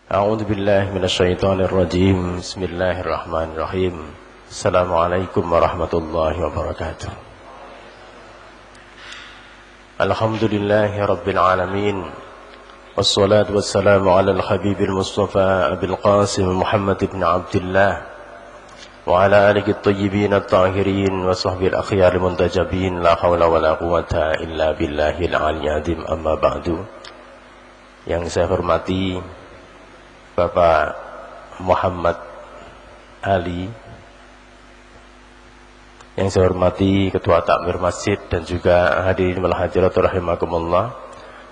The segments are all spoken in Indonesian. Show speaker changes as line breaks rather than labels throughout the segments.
A'udzu billahi minasyaitonir rajim. Bismillahirrahmanirrahim. Assalamualaikum warahmatullahi wabarakatuh. Alhamdulillahi rabbil alamin. Wassalatu wassalamu ala al-habibil mustafa Abil Qasim Muhammad ibn Abdullah wa ala alihi at-tayyibin at-tahirin wa sahbihi al-akhyar al-muntajabin. La hawla wa la quwwata illa billahil aliyyil azim. Amma ba'du. Yang saya hormati Bapak Muhammad Ali, yang saya hormati Ketua Takmir Masjid dan juga hadirin wal hadirat rahimakumullah.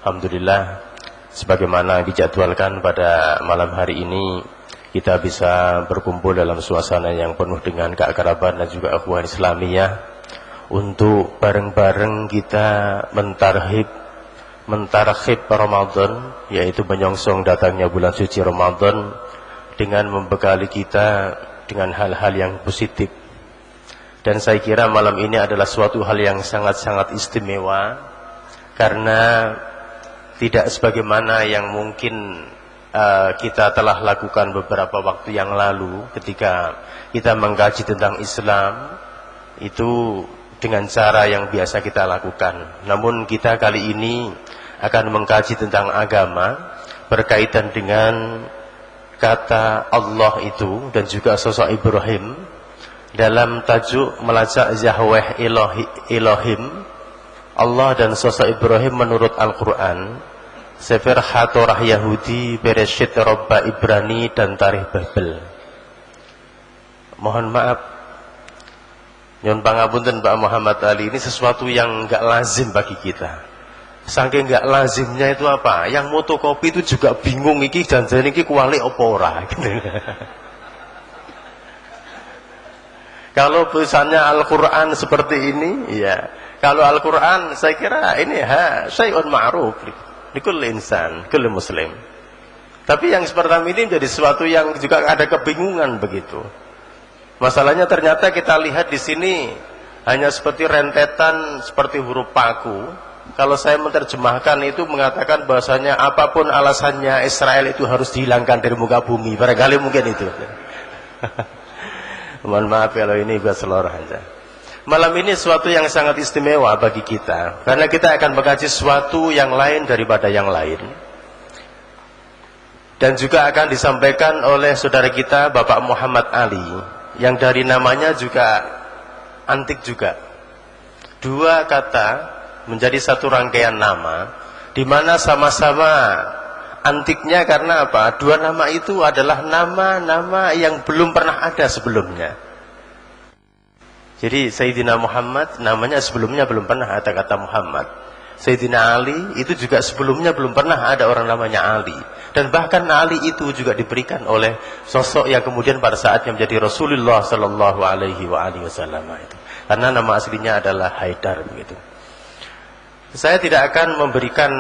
Alhamdulillah, sebagaimana dijadwalkan pada malam hari ini kita bisa berkumpul dalam suasana yang penuh dengan keakraban dan juga ukhuwah Islamiyah untuk bareng-bareng kita mentarhib Ramadan, yaitu menyongsong datangnya bulan suci Ramadan dengan membekali kita dengan hal-hal yang positif. Dan saya kira malam ini adalah suatu hal yang sangat-sangat istimewa, karena tidak sebagaimana yang mungkin kita telah lakukan beberapa waktu yang lalu ketika kita mengkaji tentang Islam itu dengan cara yang biasa kita lakukan. Namun kita kali ini akan mengkaji tentang agama berkaitan dengan kata Allah itu dan juga sosok Ibrahim dalam tajuk melacak Yahweh Elohim, Allah dan sosok Ibrahim menurut Al-Quran, Sefer Hatorah Yahudi, Bereshit Robba Ibrani, dan Tarikh Babel. Mohon maaf, nyun pangapunten Pak Muhammad Ali, ini sesuatu yang enggak lazim bagi kita. Saking enggak lazimnya itu apa? Yang motokopi itu juga bingung, iki janjian iki kuali apa ora gitu. Kalau tulisannya Al-Quran seperti ini, ya. Kalau Al-Quran saya kira ini syai'un ma'ruf likul insan, kulli muslim. Tapi yang seperti ini menjadi sesuatu yang juga ada kebingungan begitu. Masalahnya ternyata kita lihat di sini hanya seperti rentetan seperti huruf paku. Kalau saya menerjemahkan itu mengatakan bahwasanya apapun alasannya Israel itu harus dihilangkan dari muka bumi. Barangkali mungkin itu. Mohon maaf kalau ini buat seloroh saja. Malam ini suatu yang sangat istimewa bagi kita, karena kita akan mengkaji sesuatu yang lain daripada yang lain. Dan juga akan disampaikan oleh saudara kita Bapak Muhammad Ali, yang dari namanya juga antik juga. Dua kata menjadi satu rangkaian nama, di mana sama-sama antiknya karena apa? Dua nama itu adalah nama-nama yang belum pernah ada sebelumnya. Jadi Sayyidina Muhammad namanya sebelumnya belum pernah ada kata Muhammad. Sayyidina Ali itu juga sebelumnya belum pernah ada orang namanya Ali. Dan bahkan Ali itu juga diberikan oleh sosok yang kemudian pada saatnya menjadi Rasulullah Sallallahu Alaihi Wasallam itu. Karena nama aslinya adalah Haidar begitu. Saya tidak akan memberikan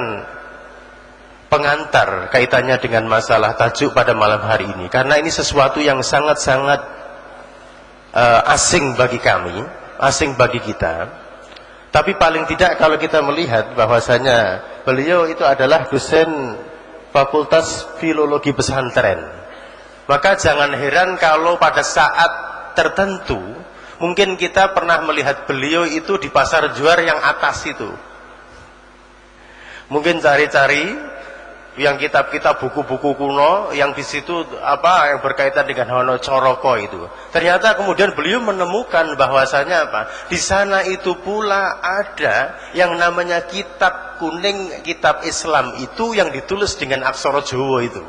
pengantar kaitannya dengan masalah tajuk pada malam hari ini, karena ini sesuatu yang sangat-sangat asing bagi kami, asing bagi kita. Tapi paling tidak kalau kita melihat bahwasanya beliau itu adalah dosen Fakultas Filologi Pesantren, maka jangan heran kalau pada saat tertentu mungkin kita pernah melihat beliau itu di pasar juar yang atas itu. Mungkin cari-cari yang kitab-kitab buku-buku kuno yang di situ apa yang berkaitan dengan Hono Coroko itu. Ternyata kemudian beliau menemukan bahwasanya apa? Di sana itu pula ada yang namanya kitab kuning, kitab Islam itu yang ditulis dengan aksara Jawa itu.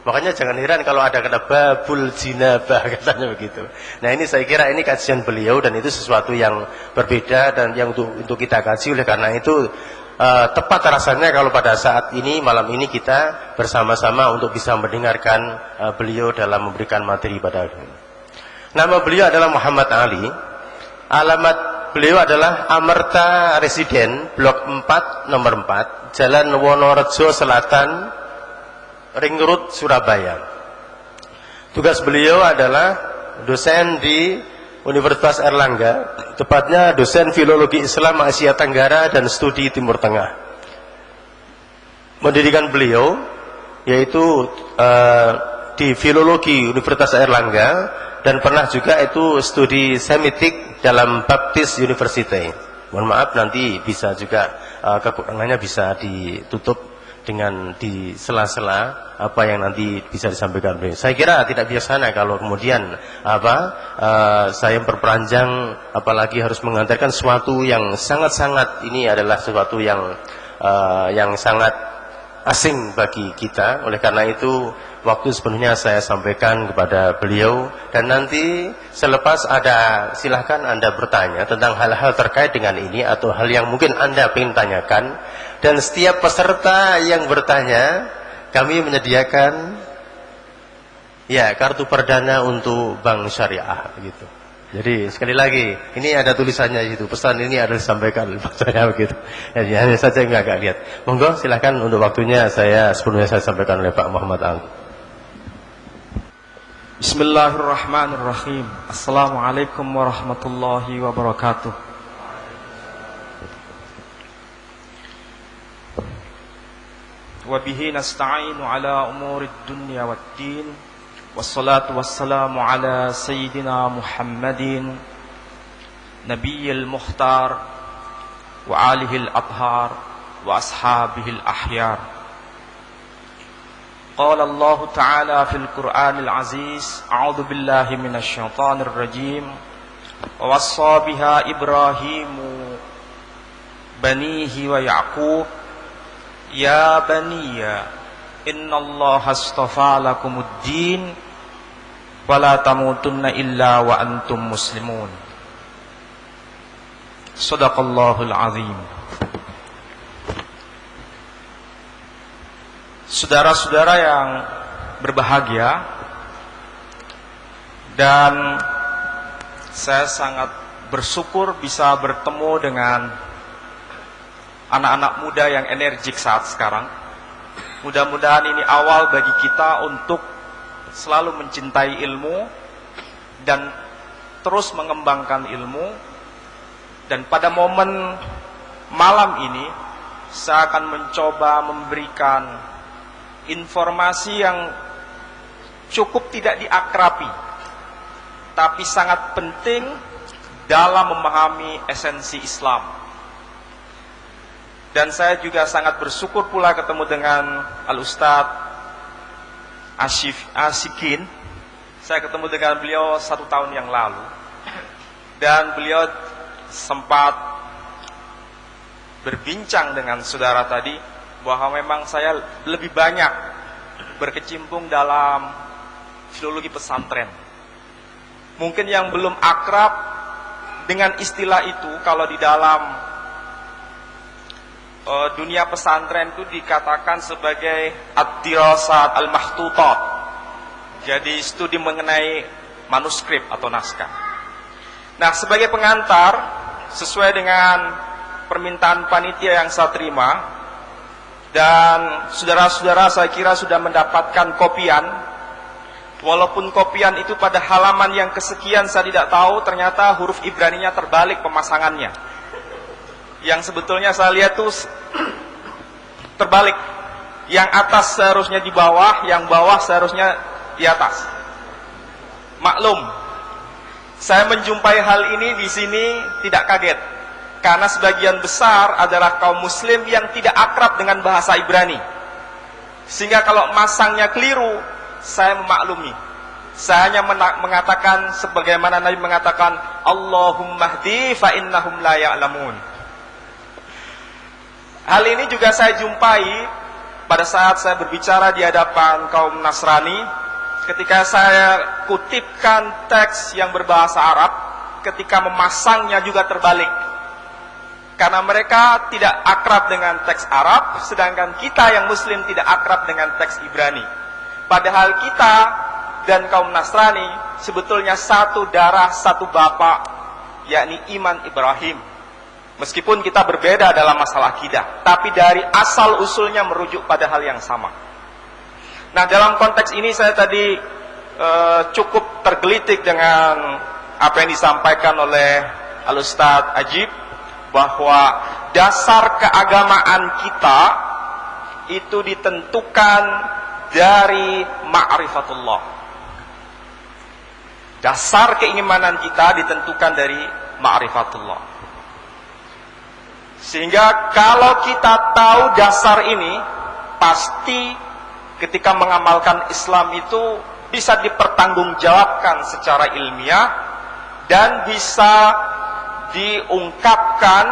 Makanya jangan heran kalau ada kata babul jinabah katanya begitu. Nah, ini saya kira ini kajian beliau dan itu sesuatu yang berbeda dan yang untuk kita kaji. Oleh karena itu tepat rasanya kalau pada saat ini malam ini kita bersama-sama untuk bisa mendengarkan beliau dalam memberikan materi pada hari ini. Nama beliau adalah Muhammad Ali. Alamat beliau adalah Amerta Residen, Blok 4 nomor 4, Jalan Wonorejo Selatan, Ring Road, Surabaya. Tugas beliau adalah dosen di Universitas Erlangga, tepatnya dosen Filologi Islam Asia Tenggara dan Studi Timur Tengah. Pendidikan beliau yaitu di filologi Universitas Airlangga, dan pernah juga itu studi semitik dalam Baptist University. Mohon maaf, nanti bisa juga kekurangannya bisa ditutup dengan di sela-sela apa yang nanti bisa disampaikan. Saya kira tidak bijaksana kalau kemudian saya berperanjang, apalagi harus mengantarkan sesuatu yang sangat-sangat, ini adalah sesuatu yang sangat asing bagi kita. Oleh karena itu waktu sepenuhnya saya sampaikan kepada beliau, dan nanti selepas ada, silahkan Anda bertanya tentang hal-hal terkait dengan ini atau hal yang mungkin Anda ingin tanyakan. Dan setiap peserta yang bertanya, kami menyediakan kartu perdana untuk Bank Syariah gitu. Jadi sekali lagi, ini ada tulisannya itu, pesan ini adalah disampaikan oleh Pak saya begitu. Jadi hanya saja yang agak lihat. Monggo silakan, untuk waktunya sepenuhnya saya sampaikan oleh Pak Muhammad Al.
Bismillahirrahmanirrahim. Assalamualaikum warahmatullahi wabarakatuh. Wabihi nasta'inu ala umurid dunya waddin. Wassalatu wassalamu ala sayyidina Muhammadin Nabiyil Mukhtar wa alihil athhar wa ashabihil ahyar. Qala Allah Ta'ala fil Qur'anil Aziz, a'udzu billahi minasy syaithanir rajim. Wa wassa biha Ibrahimu banihi wa Ya'qub, ya baniya innallaha astafa lakumuddin wa la tamutunna illa wa antum muslimun. Shadaqallahul azim. Saudara-saudara yang berbahagia, dan saya sangat bersyukur bisa bertemu dengan anak-anak muda yang energik saat sekarang. Mudah-mudahan ini awal bagi kita untuk selalu mencintai ilmu dan terus mengembangkan ilmu. Dan pada momen malam ini saya akan mencoba memberikan informasi yang cukup tidak diakrabi, tapi sangat penting dalam memahami esensi Islam. Dan saya juga sangat bersyukur pula ketemu dengan Al-Ustadz Asyikin. Saya ketemu dengan beliau 1 tahun yang lalu, dan beliau sempat berbincang dengan saudara tadi bahwa memang saya lebih banyak berkecimpung dalam filologi pesantren. Mungkin yang belum akrab dengan istilah itu, kalau di dalam dunia pesantren itu dikatakan sebagai ad-dirasat al-makhtutat. Jadi studi mengenai manuskrip atau naskah. Nah, sebagai pengantar, sesuai dengan permintaan panitia yang saya terima, dan saudara-saudara saya kira sudah mendapatkan kopian. Walaupun kopian itu pada halaman yang kesekian saya tidak tahu, ternyata huruf Ibraninya terbalik pemasangannya. Yang sebetulnya saya lihat tuh terbalik. Yang atas seharusnya di bawah, yang bawah seharusnya di atas. Maklum, saya menjumpai hal ini di sini tidak kaget, karena sebagian besar adalah kaum muslim yang tidak akrab dengan bahasa Ibrani. Sehingga kalau masangnya keliru, saya memaklumi. Saya hanya mengatakan sebagaimana Nabi mengatakan, Allahumma hdi fa innahum la ya'lamun. Hal ini juga saya jumpai pada saat saya berbicara di hadapan kaum Nasrani, ketika saya kutipkan teks yang berbahasa Arab, ketika memasangnya juga terbalik. Karena mereka tidak akrab dengan teks Arab, sedangkan kita yang Muslim tidak akrab dengan teks Ibrani. Padahal kita dan kaum Nasrani sebetulnya satu darah, satu bapak, yakni iman Ibrahim. Meskipun kita berbeda dalam masalah akidah, tapi dari asal usulnya merujuk pada hal yang sama. Nah, dalam konteks ini saya tadi cukup tergelitik dengan apa yang disampaikan oleh Al-Ustadz Ajib, bahwa dasar keagamaan kita itu ditentukan dari ma'rifatullah. Dasar keimanan kita ditentukan dari ma'rifatullah. Sehingga kalau kita tahu dasar ini, pasti ketika mengamalkan Islam itu bisa dipertanggungjawabkan secara ilmiah dan bisa diungkapkan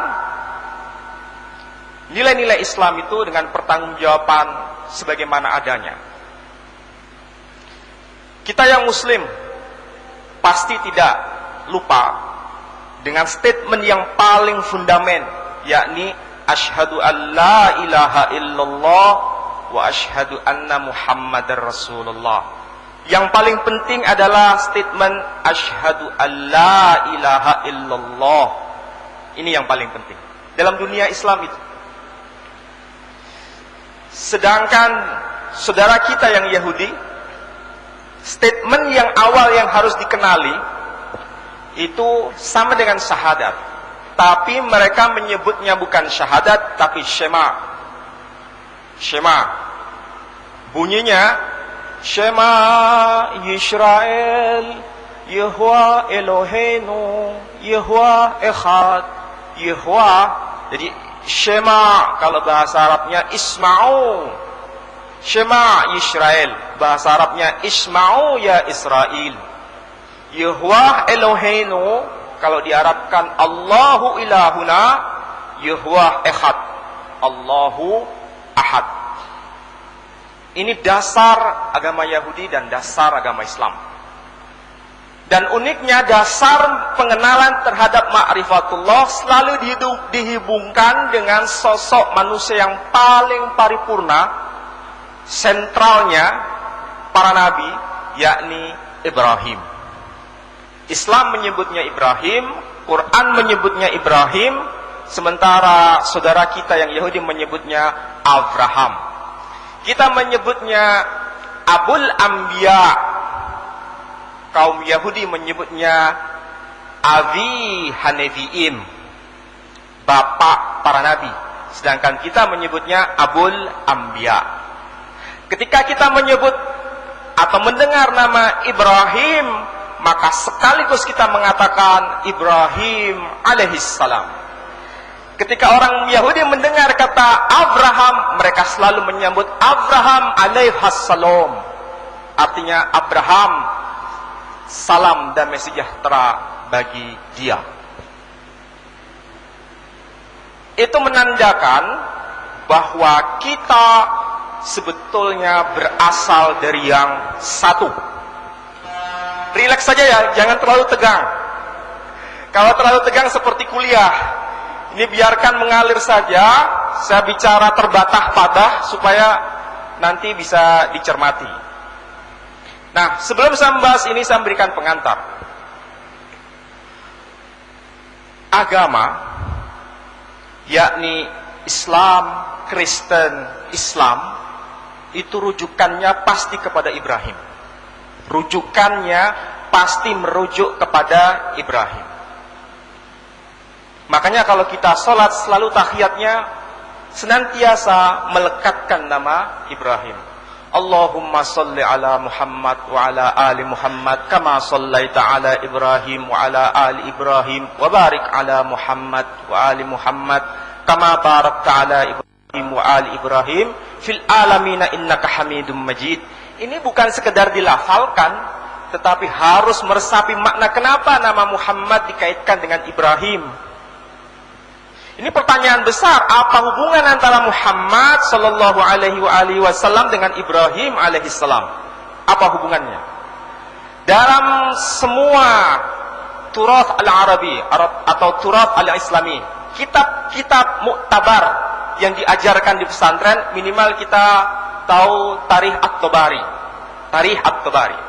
nilai-nilai Islam itu dengan pertanggungjawaban sebagaimana adanya. Kita yang muslim pasti tidak lupa dengan statement yang paling fundament, yakni asyhadu an la ilaha illallah wa asyhadu anna muhammadar rasulullah. Yang paling penting adalah statement asyhadu an la ilaha illallah. Ini yang paling penting dalam dunia Islam itu. Sedangkan saudara kita yang Yahudi, statement yang awal yang harus dikenali itu sama dengan syahadat, tapi mereka menyebutnya bukan syahadat tapi Shema. Shema bunyinya Shema Yisrael Yehwa Eloheinu Yehwa Echad Yehwa. Jadi Shema kalau bahasa Arabnya Isma'u. Shema Yisrael bahasa Arabnya Isma'u ya Israel. Yehwa Eloheinu kalau diarabkan Allahu ilahuna. Yehwa Echad Allahu Ahad. Ini dasar agama Yahudi dan dasar agama Islam. Dan uniknya dasar pengenalan terhadap ma'rifatullah selalu dihubungkan dengan sosok manusia yang paling paripurna, sentralnya para nabi, yakni Ibrahim. Islam menyebutnya Ibrahim, Quran menyebutnya Ibrahim, sementara saudara kita yang Yahudi menyebutnya Abraham. Kita menyebutnya Abul Anbiya. Kaum Yahudi menyebutnya Abi Hanifiim, bapak para nabi. Sedangkan kita menyebutnya Abul Anbiya. Ketika kita menyebut atau mendengar nama Ibrahim, maka sekaligus kita mengatakan Ibrahim alaihissalam. Ketika orang Yahudi mendengar kata Abraham, mereka selalu menyambut Abraham alaihassalam. Artinya Abraham, salam dan sejahtera bagi dia. Itu menandakan bahwa kita sebetulnya berasal dari yang satu. Rileks saja ya, jangan terlalu tegang. Kalau terlalu tegang seperti kuliah, ini biarkan mengalir saja. Saya bicara terbatah-patah supaya nanti bisa dicermati. Nah, sebelum saya membahas ini, saya memberikan pengantar. Agama, yakni Islam, Kristen, Islam, itu rujukannya pasti kepada Ibrahim. Rujukannya pasti merujuk kepada Ibrahim. Makanya kalau kita sholat selalu tahiyatnya senantiasa melekatkan nama Ibrahim. Allahumma salli ala Muhammad wa ala ali Muhammad kama sallaita ala Ibrahim wa ala ali Ibrahim wa barik ala Muhammad wa ali Muhammad kama barakta ala Ibrahim wa ali Ibrahim fil alamina innaka Hamidum Majid. Ini bukan sekedar dilafalkan, tetapi harus meresapi makna kenapa nama Muhammad dikaitkan dengan Ibrahim. Ini pertanyaan besar, apa hubungan antara Muhammad sallallahu alaihi wasallam dengan Ibrahim alaihissalam? Apa hubungannya? Dalam semua turath al-Arabi atau turath al-Islami, kitab-kitab muktabar yang diajarkan di pesantren, minimal kita tahu Tarikh At-Tabari. Tarikh At-Tabari.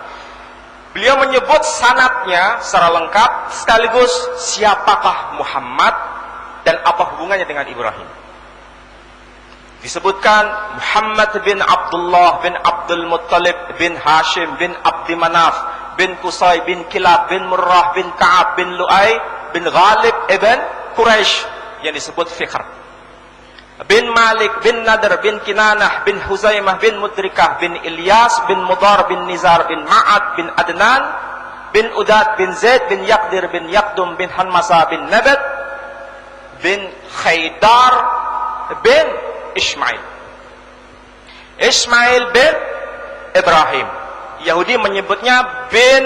Beliau menyebut sanadnya secara lengkap, sekaligus siapakah Muhammad dan apa hubungannya dengan Ibrahim. Disebutkan Muhammad bin Abdullah bin Abdul Muttalib bin Hashim bin Abdi Manaf bin Qusay bin Kilab bin Murrah bin Ka'ab bin Lu'ay bin Ghalib ibn Quraisy yang disebut Fikhr. bin Malik bin Nadr bin Kinanah bin Huzaimah bin Mudrikah bin Ilyas bin Mudar bin Nizar bin Ma'ad bin Adnan bin Udad bin Zaid bin Yaqdir bin Yaqdum bin Hanmasa bin Nabat bin Khaydar bin Ismail. Ismail bin Ibrahim. Yahudi menyebutnya bin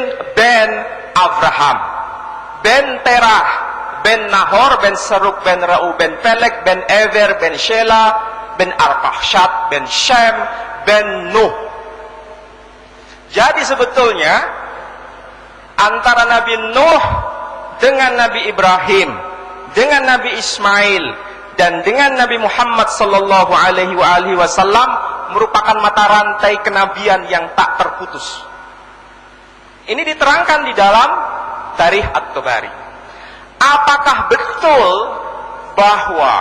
Abraham, bin Terah, bin Nahor, bin Seruk, bin Ra'u, bin Pelek, bin Ever, bin Shela, bin Arpahshat, bin Shem, bin Nuh. Jadi sebetulnya antara Nabi Nuh dengan Nabi Ibrahim, dengan Nabi Ismail, dan dengan Nabi Muhammad sallallahu alaihi wasallam merupakan mata rantai kenabian yang tak terputus. Ini diterangkan di dalam Tarikh At-Tabari. Apakah betul bahwa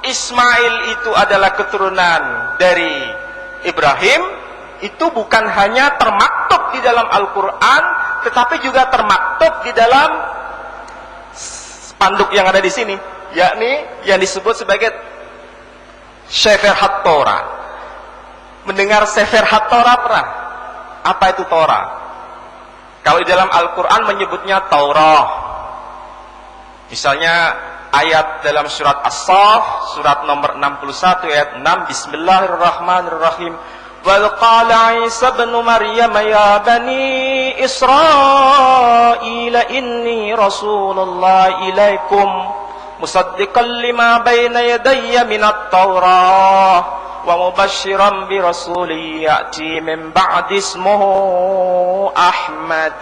Ismail itu adalah keturunan dari Ibrahim? Itu bukan hanya termaktub di dalam Al-Quran, tetapi juga termaktub di dalam spanduk yang ada di sini, yakni yang disebut sebagai Sefer Hat-Torah. Mendengar Sefer Hat-Torah pernah? Apa itu Torah? Kalau di dalam Al-Quran menyebutnya Taurah. Misalnya ayat dalam surat As-Saff, surat nomor 61 ayat 6, Bismillahirrahmanirrahim. Wa qala Isa ibn Maryam ya bani Israil inni Rasulullah ilaikum musaddiqan lima baina yadayya minat Taurah wa mubasysyiran bi rasulin ya'ti min ba'di ismuhu Ahmad.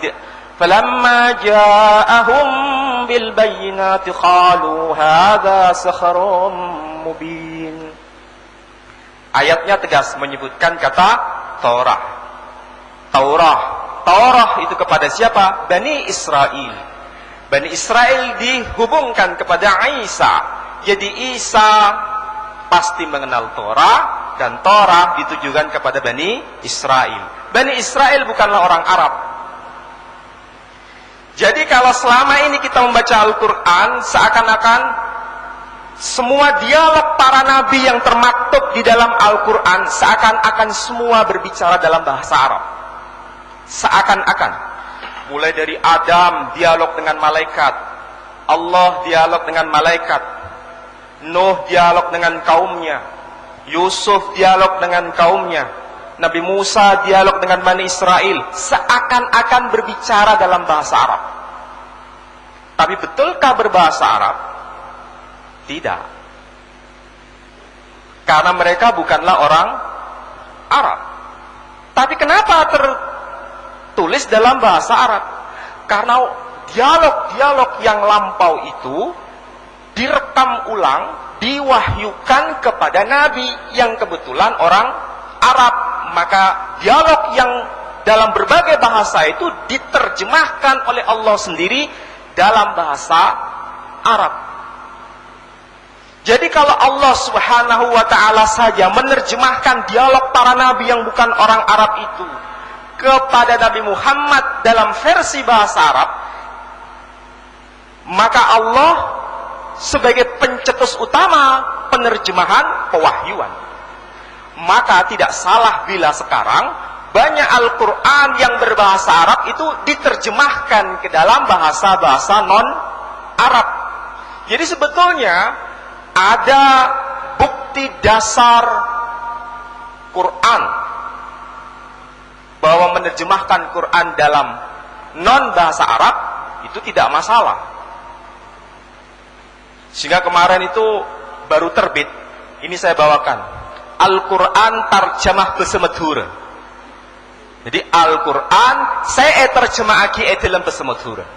Falamma ja'ahum bil bayyinati qalu hadza sihrun mubin. Ayatnya tegas menyebutkan kata Taurah. Taurah itu kepada siapa? Bani Israel. Bani Israel dihubungkan kepada Isa. Jadi Isa pasti mengenal Torah, dan Torah ditujukan kepada Bani Israel. Bani Israel bukanlah orang Arab. Jadi kalau selama ini kita membaca Al-Quran, seakan-akan semua dialog para nabi yang termaktub di dalam Al-Quran seakan-akan semua berbicara dalam bahasa Arab. Seakan-akan. Mulai dari Adam dialog dengan malaikat, Allah dialog dengan malaikat, Nuh dialog dengan kaumnya, Yusuf dialog dengan kaumnya, Nabi Musa dialog dengan Bani Israel, seakan-akan berbicara dalam bahasa Arab. Tapi betulkah berbahasa Arab? Tidak. Karena mereka bukanlah orang Arab. Tapi kenapa tertulis dalam bahasa Arab? Karena dialog-dialog yang lampau itu direkam ulang, diwahyukan kepada Nabi yang kebetulan orang Arab. Maka dialog yang dalam berbagai bahasa itu diterjemahkan oleh Allah sendiri dalam bahasa Arab. Jadi kalau Allah Subhanahu wa ta'ala saja menerjemahkan dialog para nabi yang bukan orang Arab itu kepada Nabi Muhammad dalam versi bahasa Arab, maka Allah sebagai pencetus utama penerjemahan pewahyuan. Maka tidak salah bila sekarang banyak Al-Quran yang berbahasa Arab itu diterjemahkan ke dalam bahasa-bahasa non-Arab. Jadi sebetulnya ada bukti dasar Quran bahwa menerjemahkan Quran dalam non-bahasa Arab itu tidak masalah. Sehingga kemarin itu baru terbit, ini saya bawakan Al-Quran Tarjamah Bahasa Madura. Jadi Al-Quran saya terjemah lagi dalam bahasa Madura.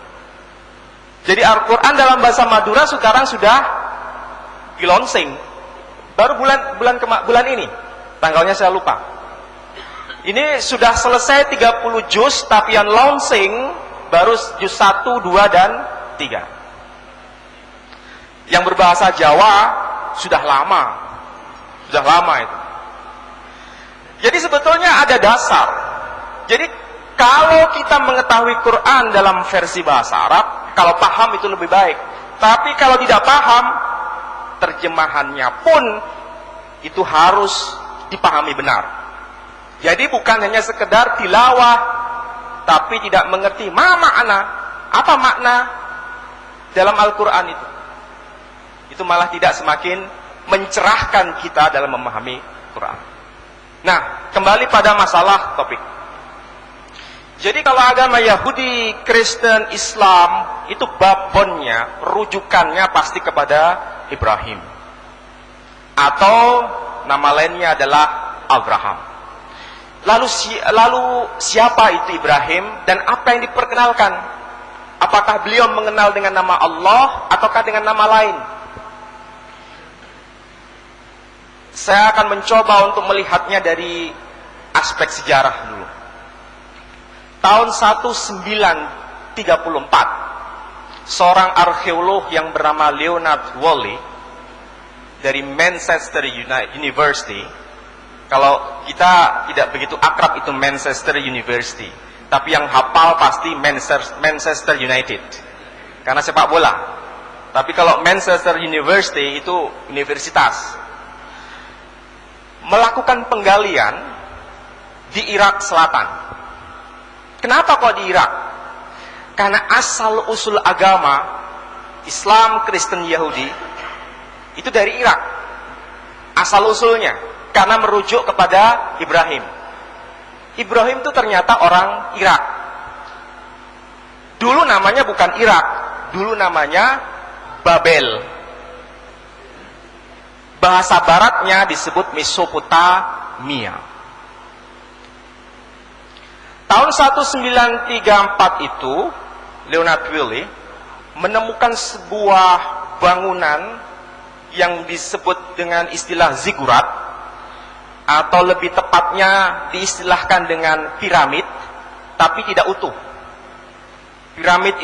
Jadi Al-Quran dalam bahasa Madura sekarang sudah di-launching. Baru bulan ini. Tanggalnya saya lupa. Ini sudah selesai 30 juz, tapi yang launching baru juz 1, 2, dan 3. Yang berbahasa Jawa sudah lama itu. Jadi sebetulnya ada dasar. Jadi kalau kita mengetahui Quran dalam versi bahasa Arab, kalau paham itu lebih baik. Tapi kalau tidak paham, terjemahannya pun itu harus dipahami benar. Jadi bukan hanya sekedar tilawah, tapi tidak mengerti apa makna dalam Al-Quran itu. Itu malah tidak semakin mencerahkan kita dalam memahami Quran. Nah, kembali pada masalah topik. Jadi kalau agama Yahudi, Kristen, Islam, itu babonnya, rujukannya pasti kepada Ibrahim. Atau nama lainnya adalah Abraham. Lalu siapa itu Ibrahim dan apa yang diperkenalkan? Apakah beliau mengenal dengan nama Allah ataukah dengan nama lain? Saya akan mencoba untuk melihatnya dari aspek sejarah dulu. Tahun 1934, seorang arkeolog yang bernama Leonard Woolley dari Manchester University. Kalau kita tidak begitu akrab itu Manchester University, tapi yang hafal pasti Manchester United karena sepak bola. Tapi kalau Manchester University itu universitas, melakukan penggalian di Irak Selatan. Kenapa kok di Irak? Karena asal usul agama Islam, Kristen, Yahudi itu dari Irak. Asal usulnya karena merujuk kepada Ibrahim. Ibrahim itu ternyata orang Irak. Dulu namanya bukan Irak, dulu namanya Babel. Bahasa baratnya disebut Mesopotamia. Tahun 1934 itu Leonard Woolley menemukan sebuah bangunan yang disebut dengan istilah zigurat, atau lebih tepatnya diistilahkan dengan piramid, tapi tidak utuh. Piramid